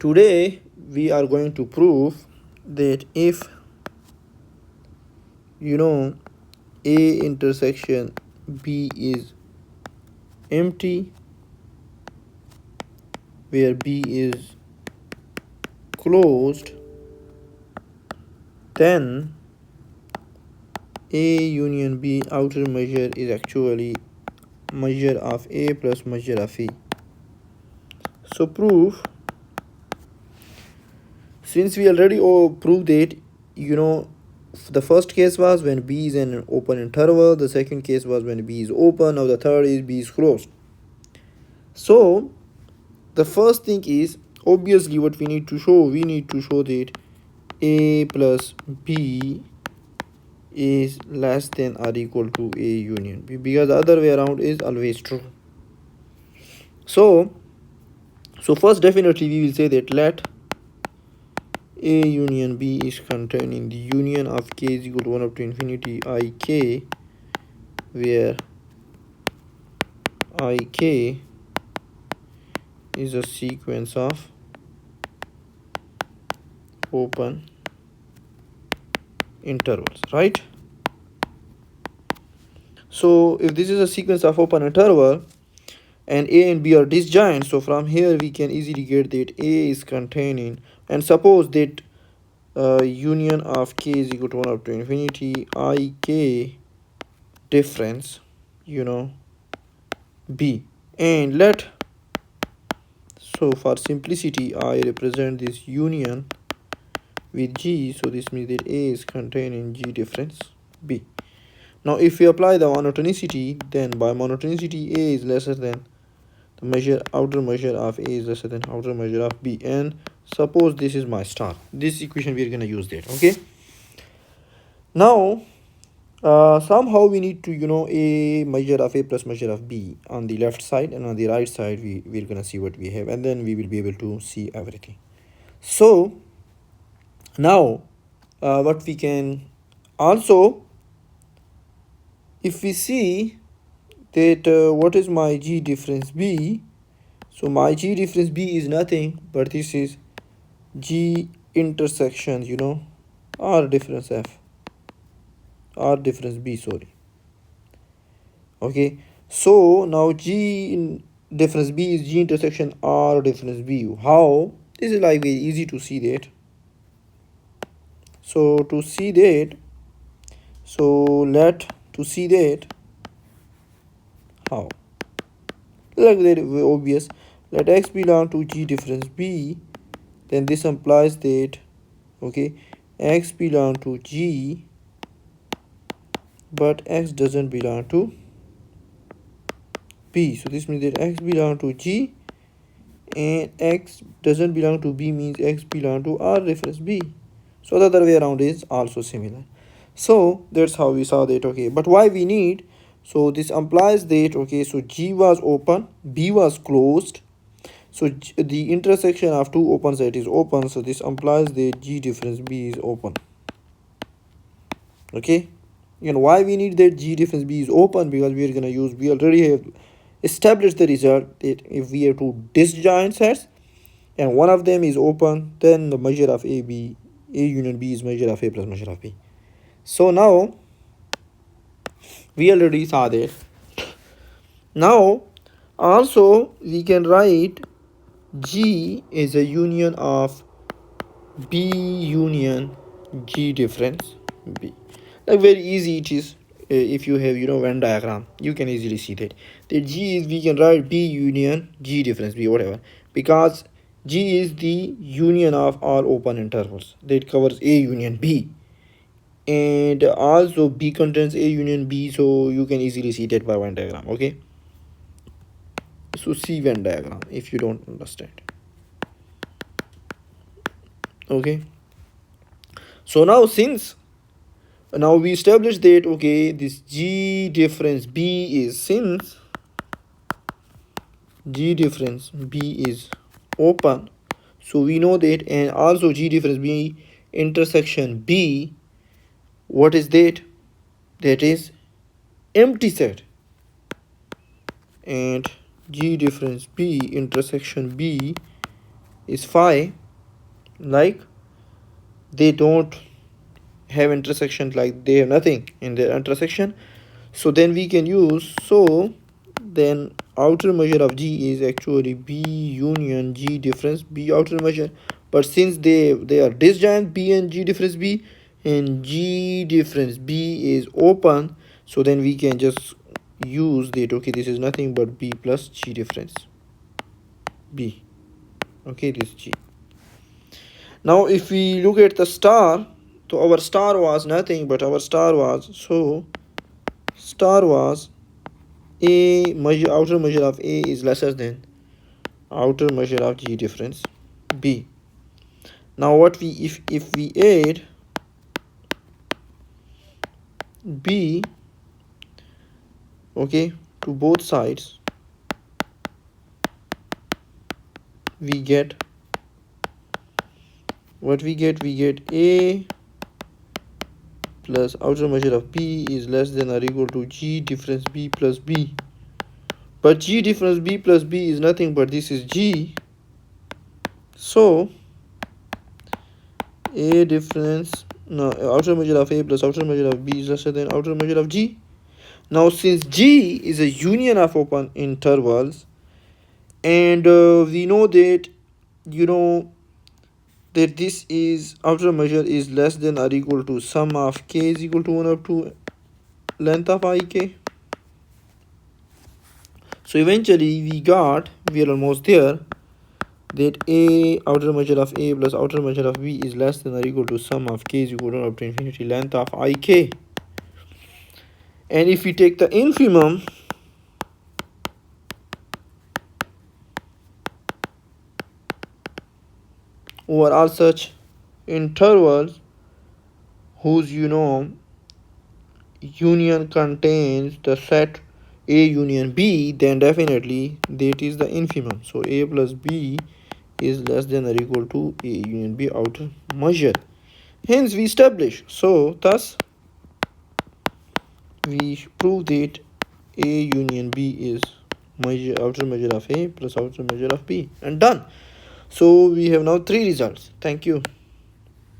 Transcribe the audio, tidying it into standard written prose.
Today we are going to prove that if A intersection B is empty, where B is closed, then A union B outer measure is actually measure of A plus measure of E. So proof, since we already proved that the first case was when B is an open interval, the second case was when B is open, now the third is B is closed. So the first thing is, obviously what we need to show that A plus B is less than or equal to A union B, because the other way around is always true. So first, definitely we will say that let A union B is contained in the union of K is equal to 1 up to infinity Ik, where Ik is a sequence of open intervals, right? So if this is a sequence of open interval and A and B are disjoint, so from here we can easily get that A is contained in, and suppose that union of K is equal to 1 up to infinity Ik difference B, and let, so for simplicity I represent this union with G, so this means that A is contained in G difference B. Now if we apply the monotonicity, then by monotonicity A is lesser than the outer measure of A is lesser than outer measure of B, and suppose this is my star. This equation we are gonna use that. Okay, now somehow we need to A measure of A plus measure of B on the left side, and on the right side we're gonna see what we have, and then we will be able to see everything. So now what we can also, if we see that what is my G difference B, so my G difference B is nothing but this is G intersection R difference F, R difference B, sorry. Okay, so now G difference B is G intersection R difference B. How? This is like very easy to see that. So to see that, how? Like very obvious. Let X belong to G difference B, then this implies that X belong to G, but X doesn't belong to B. So this means that X belong to G and X doesn't belong to B means X belong to R reference B. So the other way around is also similar. So that's how we saw that. Okay, but why we need, so this implies that so G was open, B was closed, so the intersection of two open set is open, so this implies that G difference B is open. Okay, and why we need that G difference B is open? Because we already have established the result that if we have two disjoint sets and one of them is open, then the measure of A union B is measure of A plus measure of B. So now we already saw that. Now also we can write G is a union of B union G difference B. Like very easy it is. If you have Venn diagram, you can easily see that G is, we can write B union G difference B, whatever, because G is the union of all open intervals that covers A union B, and also B contains A union B, so you can easily see that by Venn diagram. Okay, so see Venn diagram if you don't understand. Okay, so now since now we established that this G difference B is, since G difference B is open, so we know that, and also G difference B intersection B, what is that? That is empty set, and G difference B intersection B is phi, like they don't have intersection, like they have nothing in their intersection. So then we can use, so then outer measure of G is actually B union G difference B outer measure. But since they are disjoint, B and G difference B, and G difference B is open, so then we can just use that, okay, this is nothing but B plus G difference B. Okay, this G. Now if we look at the star, so our star was nothing but our star was, so star was A measure, outer measure of A is lesser than outer measure of G difference B. Now what we, if we add B, okay, to both sides, we get what we get A plus outer measure of B is less than or equal to G difference B plus B. But G difference B plus B is nothing but this is G. So A difference, no, outer measure of A plus outer measure of B is lesser than outer measure of G. Now since G is a union of open intervals, and we know that, you know, that this is outer measure is less than or equal to sum of k is equal to 1 up to length of ik. So eventually we are almost there, that A outer measure of A plus outer measure of B is less than or equal to sum of k is equal to 1 up to infinity length of ik. And if we take the infimum, over all such intervals whose, you know, union contains the set A union B, then definitely that is the infimum. So A plus B is less than or equal to A union B outer measure. Hence we establish, so thus we prove that A union B is measure, outer measure of A plus outer measure of B, and done. So we have now 3 results. Thank you.